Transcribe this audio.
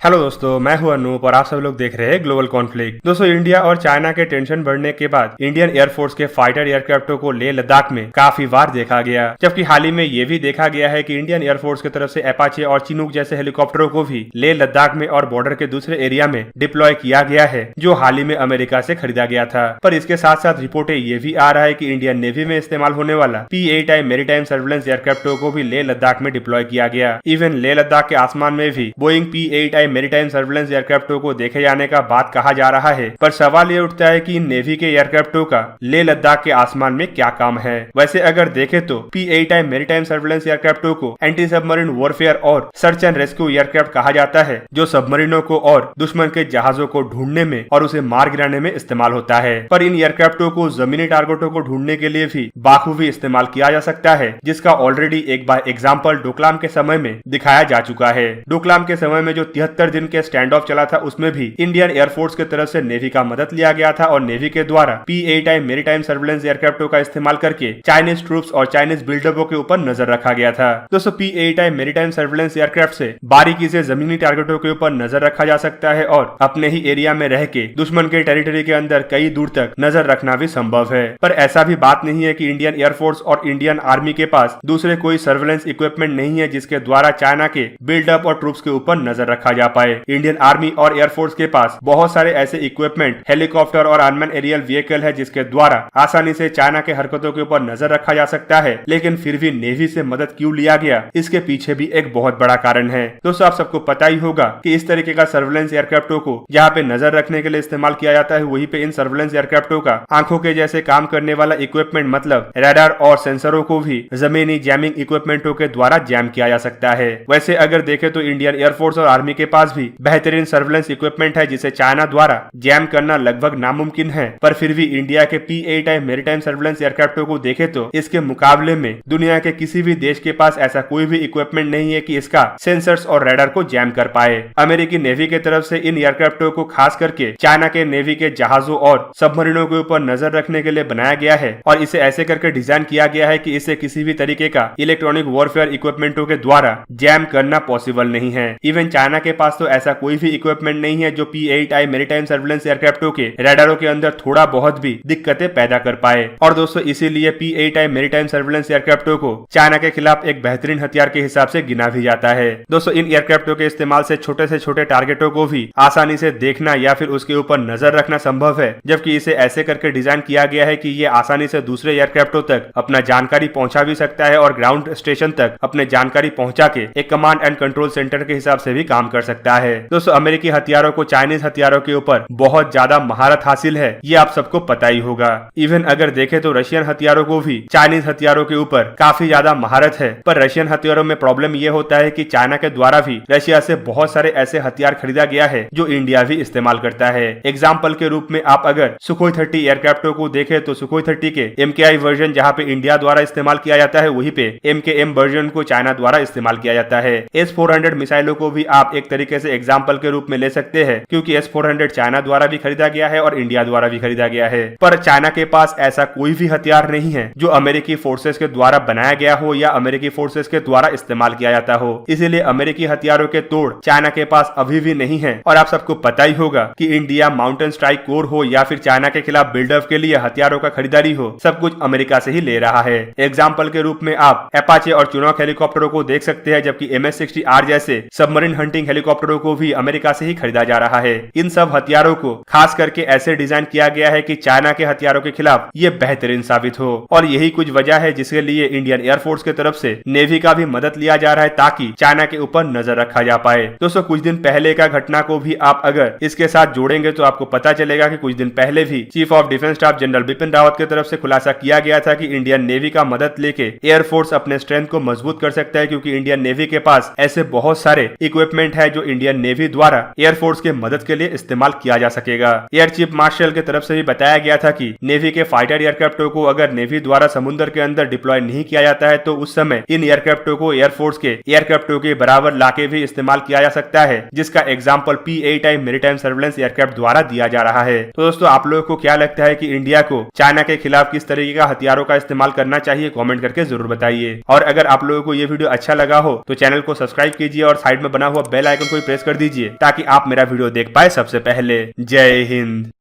Hello दोस्तों, मैं हूं अनूप और आप सब लोग देख रहे हैं ग्लोबल कॉन्फ्लिक्ट। दोस्तों, इंडिया और चाइना के टेंशन बढ़ने के बाद इंडियन एयरफोर्स के फाइटर एयरक्राफ्टों को लेह लद्दाख में काफी बार देखा गया, जबकि हाल ही में ये भी देखा गया है कि इंडियन एयरफोर्स की तरफ से अपाचे और चिनूक जैसे हेलीकॉप्टरों को भी लेह लद्दाख में और बॉर्डर के दूसरे एरिया में डिप्लॉय किया गया है, जो हाल ही में अमेरिका से खरीदा गया था। पर इसके साथ साथ रिपोर्टें ये भी आ रहा है कि इंडियन नेवी में इस्तेमाल होने वाला P-8I मैरीटाइम सर्विलेंस एयरक्राफ्टों को भी लेह लद्दाख में डिप्लॉय किया गया। इवन लेह लद्दाख के आसमान में भी बोइंग P-8I मैरीटाइम सर्विलेंस एयरक्राफ्टों को देखे जाने का बात कहा जा रहा है। पर सवाल ये उठता है कि इन नेवी के एयरक्राफ्टों का लेह लद्दाख के आसमान में क्या काम है। वैसे अगर देखें तो P-8I मैरीटाइम सर्विलेंस एयरक्राफ्टों को एंटी सबमरीन वॉरफेयर और सर्च एंड रेस्क्यू एयरक्राफ्ट कहा जाता है, जो सबमरीनों को और दुश्मन के जहाजों को ढूंढने में और उसे मार गिराने में इस्तेमाल होता है। पर इन एयरक्राफ्टों को जमीनी टारगेटों को ढूंढने के लिए भी बाखूबी इस्तेमाल किया जा सकता है, जिसका ऑलरेडी एक बार एग्जाम्पल डोकलाम के समय में दिखाया जा चुका है। डोकलाम के समय में जो 73 दिन के स्टैंड ऑफ चला था, उसमें भी इंडियन एयरफोर्स की तरफ से नेवी का मदद लिया गया था और नेवी के द्वारा P-8I मैरीटाइम सर्विलेंस एयरक्राफ्टों का इस्तेमाल करके चाइनीज ट्रूप्स और चाइनीज बिल्डअपों के ऊपर नजर रखा गया था। दोस्तों, P-8I मैरीटाइम सर्विलेंस एयरक्राफ्ट से बारीकी से जमीनी टारगेटों के ऊपर नजर रखा जा सकता है और अपने ही एरिया में रह के दुश्मन के टेरिटरी के अंदर कई दूर तक नजर रखना भी संभव है। पर ऐसा भी बात नहीं है कि इंडियन एयरफोर्स और इंडियन आर्मी के पास दूसरे कोई सर्विलेंस इक्विपमेंट नहीं है जिसके द्वारा चाइना के बिल्डअप और ट्रूप्स के ऊपर नजर रखा जा पाए। इंडियन आर्मी और एयरफोर्स के पास बहुत सारे ऐसे इक्विपमेंट, हेलीकॉप्टर और अनमैन एरियल व्हीकल है जिसके द्वारा आसानी से चाइना के हरकतों के ऊपर नजर रखा जा सकता है। लेकिन फिर भी नेवी से मदद क्यों लिया गया, इसके पीछे भी एक बहुत बड़ा कारण है। दोस्तों, आप सबको पता ही होगा कि इस तरीके का सर्विलेंस एयरक्राफ्टों को जहाँ पे नजर रखने के लिए इस्तेमाल किया जाता है, वहीं पे इन सर्विलेंस एयरक्राफ्टों का आंखों के जैसे काम करने वाला इक्विपमेंट मतलब रडार और सेंसरों को भी जमीनी जैमिंग इक्विपमेंटों के द्वारा जैम किया जा सकता है। वैसे अगर देखें तो इंडियन एयरफोर्स और आर्मी के पास भी बेहतरीन सर्विलेंस इक्विपमेंट है जिसे चाइना द्वारा जैम करना लगभग नामुमकिन है। पर फिर भी इंडिया के P-8I मैरीटाइम सर्विलेंस एयरक्राफ्टों को देखे तो इसके मुकाबले में दुनिया के किसी भी देश के पास ऐसा कोई भी इक्विपमेंट नहीं है कि इसका सेंसर्स और रडार को जैम कर पाए। अमेरिकी नेवी की तरफ से इन एयरक्राफ्टों को खास करके चाइना के नेवी के जहाजों और सबमरीनों के ऊपर नजर रखने के लिए बनाया गया है और इसे ऐसे करके डिजाइन किया गया है कि इसे किसी भी तरीके का इलेक्ट्रॉनिक वॉरफेयर इक्विपमेंटों के द्वारा जैम करना पॉसिबल नहीं है। इवन चाइना के पास तो ऐसा कोई भी इक्विपमेंट नहीं है जो P-8I मैरीटाइम सर्विलेंस एयरक्राफ्टों के रडारों के अंदर थोड़ा बहुत भी दिक्कतें पैदा कर पाए। और दोस्तों, इसीलिए P-8I मैरीटाइम सर्विलेंस एयरक्राफ्टों को चाइना के खिलाफ एक बेहतरीन हथियार के हिसाब से गिना भी जाता है। दोस्तों, इन एयरक्राफ्टों के इस्तेमाल से छोटे टारगेटों को भी आसानी से देखना या फिर उसके ऊपर नजर रखना संभव है, जबकि इसे ऐसे करके डिजाइन किया गया है कि ये आसानी से दूसरे एयरक्राफ्टों तक अपना जानकारी पहुंचा भी सकता है और ग्राउंड स्टेशन तक अपने जानकारी पहुंचा के एक कमांड एंड कंट्रोल सेंटर के हिसाब से भी काम कर सकता है। दोस्तों, अमेरिकी हथियारों को चाइनीज हथियारों के ऊपर बहुत ज्यादा महारत हासिल है, ये आप सबको पता ही होगा। इवन अगर देखें तो रशियन हथियारों को भी चाइनीज हथियारों के ऊपर काफी ज्यादा महारत है। पर रशियन हथियारों में प्रॉब्लम ये होता है कि चाइना के द्वारा भी रशिया से बहुत सारे ऐसे हथियार खरीदा गया है जो इंडिया भी इस्तेमाल करता है। एग्जाम्पल के रूप में आप अगर सुखोई 30 एयरक्राफ्टों को देखें तो सुखोई 30 के MKI वर्जन जहाँ पे इंडिया द्वारा इस्तेमाल किया जाता है, वहीं पे MKM वर्जन को चाइना द्वारा इस्तेमाल किया जाता है। S-400 मिसाइलों को भी आप एक तरीके से एग्जाम्पल के रूप में ले सकते हैं, क्योंकि S-400 चाइना द्वारा भी खरीदा गया है और इंडिया द्वारा भी खरीदा गया है। पर चाइना के पास ऐसा कोई भी हथियार नहीं है जो अमेरिकी फोर्सेस के द्वारा बनाया गया हो या अमेरिकी फोर्सेस के द्वारा इस्तेमाल किया जाता हो। इसीलिए अमेरिकी हथियारों के तोड़ चाइना के पास अभी भी नहीं है। और आप सबको पता ही होगा कि इंडिया माउंटेन स्ट्राइक कोर हो या फिर चाइना के खिलाफ बिल्डअप के लिए हथियारों का खरीदारी हो, सब कुछ अमेरिका से ही ले रहा है। एग्जाम्पल के रूप में आप अपाचे और चुनौक हेलीकॉप्टरों को देख सकते हैं, जबकि MS-60R जैसे सबमरीन हंटिंग हेलीकॉप्टरों को भी अमेरिका से ही खरीदा जा रहा है। इन सब हथियारों को खास करके ऐसे डिजाइन किया गया है कि चाइना के हथियारों के खिलाफ ये बेहतरीन साबित हो। और यही कुछ वजह है जिसके लिए इंडियन एयरफोर्स की तरफ से नेवी का भी मदद लिया जा रहा है ताकि चाइना के ऊपर नजर रखा जा पाए। दोस्तों, कुछ दिन पहले का घटना को भी आप अगर इसके साथ जोड़ेंगे तो आपको पता चलेगा कि कुछ दिन पहले भी chief of defence staff general Bipin Rawat की तरफ से खुलासा किया गया था कि इंडियन नेवी का मदद लेके एयरफोर्स अपने स्ट्रेंथ को मजबूत कर सकता है, क्योंकि इंडियन नेवी के पास ऐसे बहुत सारे इक्विपमेंट है जो इंडियन नेवी द्वारा एयरफोर्स के मदद के लिए इस्तेमाल किया जा सकेगा। एयर चीफ मार्शल की तरफ से भी बताया गया था कि नेवी के फाइटर एयरक्राफ्टों को अगर नेवी द्वारा समुद्र के अंदर डिप्लॉय नहीं किया जाता है तो उस समय इन एयरक्राफ्टों को एयरफोर्स के एयरक्राफ्टों के बराबर लाके भी इस्तेमाल किया जा सकता है, जिसका example P-8I maritime surveillance aircraft द्वारा दिया जा रहा है। तो दोस्तों, आप लोगों को क्या लगता है कि इंडिया को चाइना के खिलाफ किस तरीके का हथियारों का इस्तेमाल करना चाहिए? कमेंट करके जरूर बताइए। और अगर आप लोगों को ये वीडियो अच्छा लगा हो तो चैनल को सब्सक्राइब कीजिए और साइड में बना हुआ बेल आइकन को को भी प्रेस कर दीजिए ताकि आप मेरा वीडियो देख पाए सबसे पहले। जय हिंद।